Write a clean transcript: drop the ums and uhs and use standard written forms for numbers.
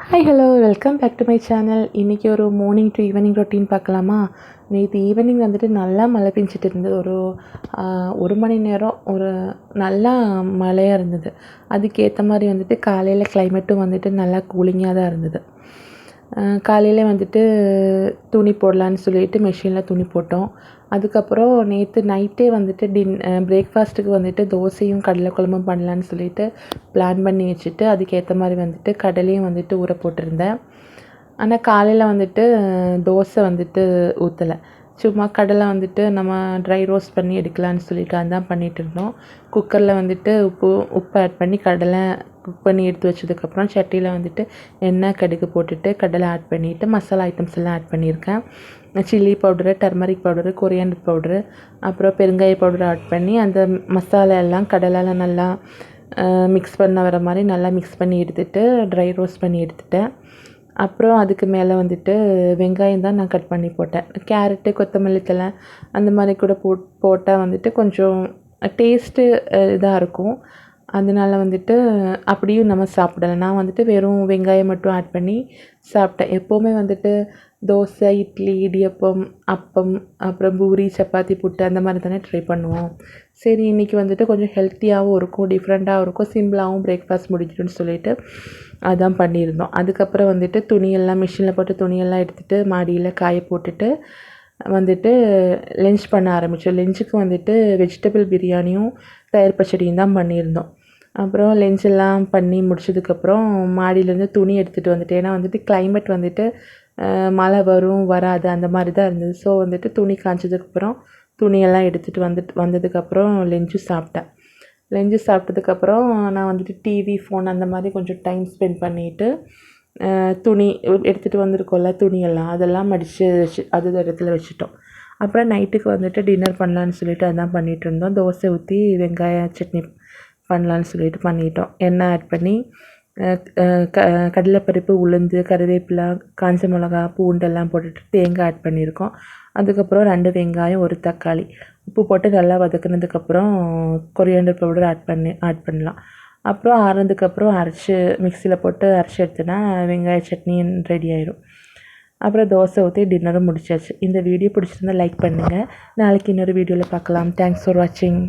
Hi hello welcome back to my channel. இன்றைக்கி ஒரு morning to evening routine பார்க்கலாமா? நேற்று ஈவினிங் வந்துட்டு நல்லா மழை பெஞ்சிட்டு இருந்தது. ஒரு மணி நேரம் நல்லா மழையாக இருந்தது. அதுக்கேற்ற மாதிரி வந்துட்டு காலையில் கிளைமேட்டும் வந்துட்டு நல்லா கூலிங்காக தான் இருந்தது. காலையில் வந்துட்டு துணி போடலான்னு சொல்லிட்டு மிஷினில் துணி போட்டோம். அதுக்கப்புறம் நேற்று நைட்டே வந்துட்டு பிரேக்ஃபாஸ்ட்டுக்கு வந்துட்டு தோசையும் கடலை குழம்பும் பண்ணலான்னு சொல்லிட்டு பிளான் பண்ணி வச்சுட்டு அதுக்கேற்ற மாதிரி வந்துட்டு கடலையும் வந்துட்டு ஊற போட்டிருந்தேன். ஆனால் காலையில் வந்துட்டு தோசை வந்துட்டு ஊற்றலை. சும்மா கடலை வந்துட்டு நம்ம ட்ரை ரோஸ்ட் பண்ணி எடுக்கலான்னு சொல்லிட்டு அதுதான் பண்ணிகிட்டு இருந்தோம். குக்கரில் வந்துட்டு உப்பு ஆட் பண்ணி கடலை குக் பண்ணி எடுத்து வச்சதுக்கப்புறம் சட்டியில் வந்துட்டு எண்ணெய் கடுகு போட்டுட்டு கடலை ஆட் பண்ணிவிட்டு மசாலா ஐட்டம்ஸ் எல்லாம் ஆட் பண்ணியிருக்கேன். Chilli powder, turmeric powder, coriander powder, அப்புறம் பெருங்காய பவுடர் ஆட் பண்ணி அந்த மசாலா எல்லாம் கடலையில் நல்லா மிக்ஸ் பண்ண வர மாதிரி நல்லா மிக்ஸ் பண்ணி எடுத்துகிட்டு ட்ரை ரோஸ்ட் பண்ணி எடுத்துட்டேன். அப்புறம் அதுக்கு மேலே வந்துட்டு வெங்காயம் தான் நான் கட் பண்ணி போட்டேன். கேரட்டு, கொத்தமல்லி தழை அந்த மாதிரி கூட போட்டால் வந்துட்டு கொஞ்சம் டேஸ்ட்டு இதாக இருக்கும். அதனால வந்துட்டு அப்படியும் நம்ம சாப்பிடலாம். நான் வந்துட்டு வெறும் வெங்காயம் மட்டும் ஆட் பண்ணி சாப்பிட்டேன். எப்போவுமே வந்துட்டு தோசை, இட்லி, இடியப்பம், அப்பம், அப்புறம் பூரி, சப்பாத்தி, புட்டு அந்த மாதிரி தானே ட்ரை பண்ணுவோம். சரி இன்றைக்கி வந்துட்டு கொஞ்சம் ஹெல்த்தியாகவும் இருக்கும், டிஃப்ரெண்ட்டாகவும் இருக்கும், சிம்பிளாகவும் பிரேக்ஃபாஸ்ட் முடிஞ்சிடும்னு சொல்லிட்டு அதான் பண்ணியிருந்தோம். அதுக்கப்புறம் வந்துட்டு துணியெல்லாம் மிஷினில் போட்டு துணியெல்லாம் எடுத்துகிட்டு மாடியில் காய போட்டுட்டு வந்துட்டு லஞ்ச் பண்ண ஆரம்பித்தோம். லஞ்சுக்கு வந்துட்டு வெஜிடபிள் பிரியாணியும் தயிர் பச்சடியும் தான் பண்ணியிருந்தோம். அப்புறம் லஞ்ச் எல்லாம் பண்ணி முடிச்சதுக்கப்புறம் மாடியிலேருந்து துணி எடுத்துகிட்டு வந்துட்டேன். ஏன்னா வந்துட்டு கிளைமேட் வந்துட்டு மழை வரும் வராது அந்த மாதிரி தான் இருந்தது. ஸோ வந்துட்டு துணி காய்ச்சதுக்கப்புறம் துணியெல்லாம் எடுத்துகிட்டு வந்ததுக்கப்புறம் லஞ்சு சாப்பிட்டேன். லஞ்சு சாப்பிட்டதுக்கப்புறம் நான் வந்துட்டு டிவி, ஃபோன் அந்த மாதிரி கொஞ்சம் டைம் ஸ்பெண்ட் பண்ணிவிட்டு துணி எடுத்துகிட்டு வந்திருக்கோம்ல துணியெல்லாம் அதெல்லாம் மடித்து அது இடத்துல வச்சுட்டோம். அப்புறம் நைட்டுக்கு வந்துட்டு டின்னர் பண்ணலான்னு சொல்லிட்டு அதான் பண்ணிகிட்டு இருந்தோம். தோசை ஊற்றி வெங்காய சட்னி பண்ணலான்னு சொல்லிட்டு பண்ணிட்டோம். எண்ணெய் ஆட் பண்ணி கடலைப்பருப்பு, உளுந்து, கருவேப்பிலை, காஞ்ச மிளகா, பூண்டெல்லாம் போட்டுட்டு தேங்காய் ஆட் பண்ணியிருக்கோம். அதுக்கப்புறம் 2 வெங்காயம், 1 தக்காளி உப்பு போட்டு நல்லா வதக்குனதுக்கப்புறம் கொரியாண்டர் பவுடர் ஆட் பண்ணலாம். அப்புறம் ஆறுனதுக்கப்புறம் மிக்சியில் போட்டு அரைச்சி எடுத்தோன்னா வெங்காய சட்னி ரெடி ஆயிடும். அப்புறம் தோசை ஊற்றி டின்னரும் முடிச்சாச்சு. இந்த வீடியோ பிடிச்சிருந்தா லைக் பண்ணுங்கள். நாளைக்கு இன்னொரு வீடியோவில் பார்க்கலாம். தேங்க்ஸ் ஃபார் வாட்சிங்.